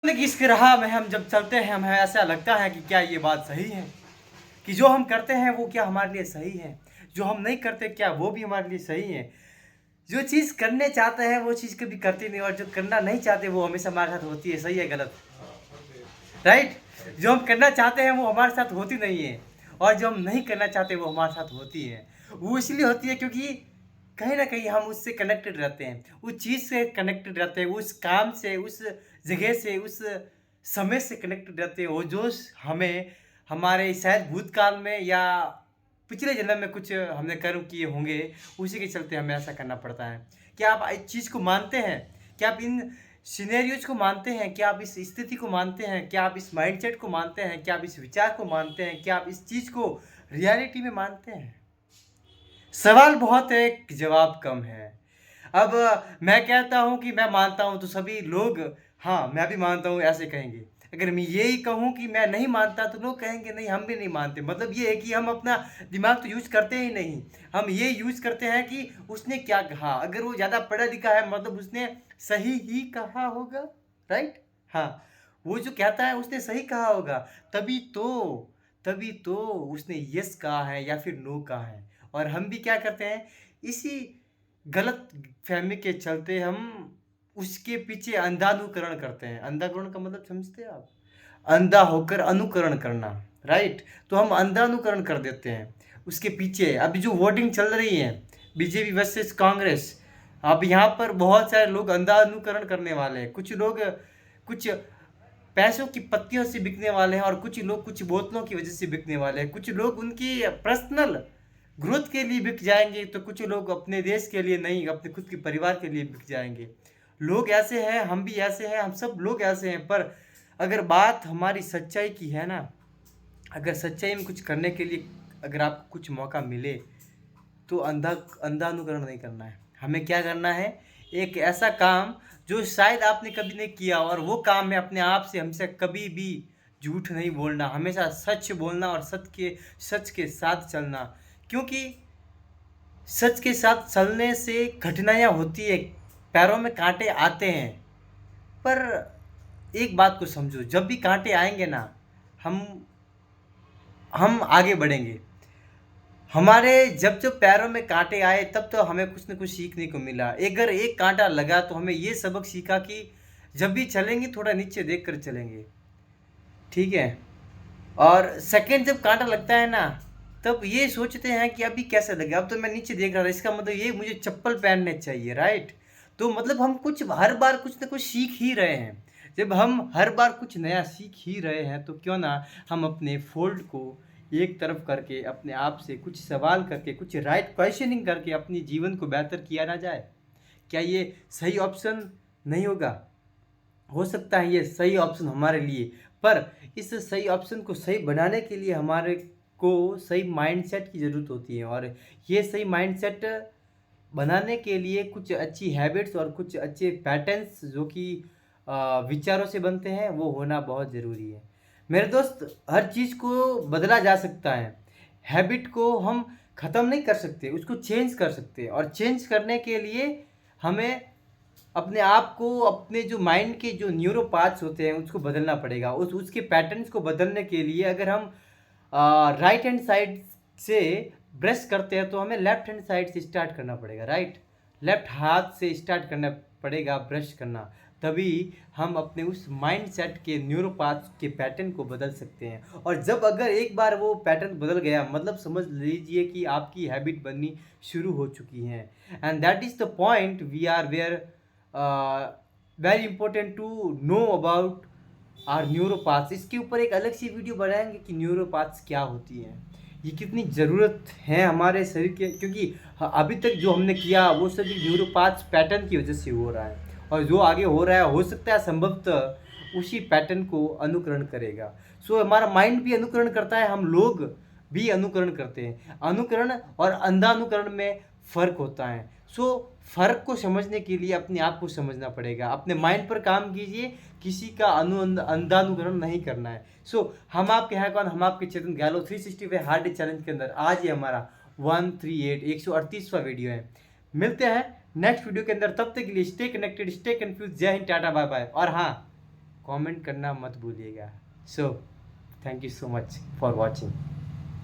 कि इसकी राह में हम जब चलते हैं हमें ऐसा लगता है कि क्या ये बात सही है कि जो हम करते हैं वो क्या हमारे लिए सही है, जो हम नहीं करते क्या वो भी हमारे लिए सही है। जो चीज़ करने चाहते हैं वो चीज़ कभी करते नहीं और जो करना नहीं चाहते वो हमेशा हमारे साथ होती है। सही है गलत? राइट। जो हम करना चाहते हैं वो हमारे साथ होती नहीं है और जो हम नहीं करना चाहते वो हमारे साथ होती है। वो इसलिए होती है क्योंकि कहीं ना कहीं हम उससे कनेक्टेड रहते हैं, उस चीज़ से कनेक्टेड रहते हैं, उस काम से, उस जगह से, उस समय से कनेक्टेड रहते हैं। वो जो हमें हमारे शायद भूतकाल में या पिछले जन्म में कुछ हमने कर्म किए होंगे, उसी के चलते हमें ऐसा करना पड़ता है। क्या आप इस चीज़ को मानते हैं? क्या आप इन सिनेरियोज को मानते हैं? क्या आप इस स्थिति को मानते हैं? क्या आप इस माइंडसेट को मानते हैं? क्या आप इस विचार को मानते हैं? क्या आप इस चीज़ को रियलिटी में मानते हैं? सवाल बहुत है, जवाब कम है। अब मैं कहता हूँ कि मैं मानता हूँ तो सभी लोग हाँ, मैं भी मानता हूँ ऐसे कहेंगे। अगर मैं यही कहूँ कि मैं नहीं मानता तो लोग कहेंगे नहीं हम भी नहीं मानते। मतलब ये है कि हम अपना दिमाग तो यूज़ करते ही नहीं। हम ये यूज़ करते हैं कि उसने क्या कहा। अगर वो ज़्यादा पढ़ा लिखा है मतलब उसने सही ही कहा होगा, राइट? हाँ, वो जो कहता है उसने सही कहा होगा, तभी तो उसने यस कहा है या फिर नो कहा है। और हम भी क्या करते हैं, इसी गलत फहमी के चलते हम उसके पीछे अंधानुकरण करते हैं। अंधानुकरण का मतलब समझते हैं आप? अंधा होकर अनुकरण करना, राइट? तो हम अंधानुकरण कर देते हैं उसके पीछे। अभी जो वोटिंग चल रही है बीजेपी वर्सेस कांग्रेस, अब यहाँ पर बहुत सारे लोग अंधानुकरण करने वाले हैं। कुछ लोग कुछ पैसों की पत्तियों से बिकने वाले हैं और कुछ लोग कुछ बोतलों की वजह से बिकने वाले हैं। कुछ लोग उनकी पर्सनल ग्रोथ के लिए बिक जाएंगे तो कुछ लोग अपने देश के लिए नहीं, अपने खुद के परिवार के लिए बिक जाएंगे। लोग ऐसे हैं, हम भी ऐसे हैं, हम सब लोग ऐसे हैं। पर अगर बात हमारी सच्चाई की है ना, अगर सच्चाई में कुछ करने के लिए अगर आपको कुछ मौका मिले तो अंधानुकरण नहीं करना है। हमें क्या करना है, एक ऐसा काम जो शायद आपने कभी नहीं किया और वो काम है अपने आप से हमसे कभी भी झूठ नहीं बोलना, हमेशा सच बोलना और सच के साथ चलना। क्योंकि सच के साथ चलने से कठिनाइयाँ होती है, पैरों में कांटे आते हैं। पर एक बात को समझो, जब भी कांटे आएंगे ना, हम हम आगे बढ़ेंगे। हमारे जब जब पैरों में कांटे आए तब तो हमें कुछ न कुछ सीखने को मिला। अगर एक कांटा लगा तो हमें ये सबक सीखा कि जब भी चलेंगे थोड़ा नीचे देख कर चलेंगे, ठीक है? और सेकंड जब कांटा लगता है ना, तब ये सोचते हैं कि अभी कैसे लगे, अब तो मैं नीचे देख रहा था, इसका मतलब ये मुझे चप्पल पहनने चाहिए, राइट? तो मतलब हम कुछ हर बार कुछ ना कुछ सीख ही रहे हैं। जब हम हर बार कुछ नया सीख ही रहे हैं तो क्यों ना हम अपने फोल्ड को एक तरफ करके अपने आप से कुछ सवाल करके, कुछ राइट क्वेश्चनिंग करके अपने जीवन को बेहतर किया ना जाए? क्या ये सही ऑप्शन नहीं होगा? हो सकता है ये सही ऑप्शन हमारे लिए, पर इस सही ऑप्शन को सही बनाने के लिए हमारे को सही माइंडसेट की ज़रूरत होती है। और ये सही माइंडसेट बनाने के लिए कुछ अच्छी हैबिट्स और कुछ अच्छे पैटर्न्स जो कि विचारों से बनते हैं वो होना बहुत ज़रूरी है। मेरे दोस्त, हर चीज़ को बदला जा सकता है। हैबिट को हम ख़त्म नहीं कर सकते, उसको चेंज कर सकते हैं। और चेंज करने के लिए हमें अपने आप को, अपने जो माइंड के जो न्यूरो पाथ्स होते हैं उसको बदलना पड़ेगा। उसके पैटर्न्स को बदलने के लिए अगर हम राइट हैंड साइड से ब्रश करते हैं तो हमें लेफ्ट हैंड साइड से स्टार्ट करना पड़ेगा, राइट? लेफ्ट हाथ से स्टार्ट करना पड़ेगा ब्रश करना, तभी हम अपने उस माइंड सेट के न्यूरोपाथ के पैटर्न को बदल सकते हैं। और जब अगर एक बार वो पैटर्न बदल गया मतलब समझ लीजिए कि आपकी हैबिट बननी शुरू हो चुकी है। And that is the point we are where very important to know about our neuropaths. इसके ऊपर एक अलग सी वीडियो बनाएंगे कि न्यूरोपाथ्स क्या होती हैं, ये कितनी ज़रूरत है हमारे शरीर के। क्योंकि अभी तक जो हमने किया वो सभी न्यूरोपाथ्स पैटर्न की वजह से हो रहा है और जो आगे हो रहा है हो सकता है संभवतः उसी पैटर्न को अनुकरण करेगा। सो हमारा माइंड भी अनुकरण करता है, हम लोग भी अनुकरण करते हैं। अनुकरण और अंधानुकरण में फ़र्क होता है। सो फ़र्क को समझने के लिए अपने आप को समझना पड़ेगा, अपने माइंड पर काम कीजिए, किसी का अंधानुकरण नहीं करना है। सो हम आपके हैं कौन, हम आपके चेतन गहलोत 365 हार्ड डे चैलेंज के अंदर आज ये हमारा 138वां वीडियो है। मिलते हैं नेक्स्ट वीडियो के अंदर, तब तक के लिए स्टे कनेक्टेड, स्टे कन्फ्यूज। जय हिंद, टाटा, बाय बाय। और हाँ, कमेंट करना मत भूलिएगा। So thank you so much for watching.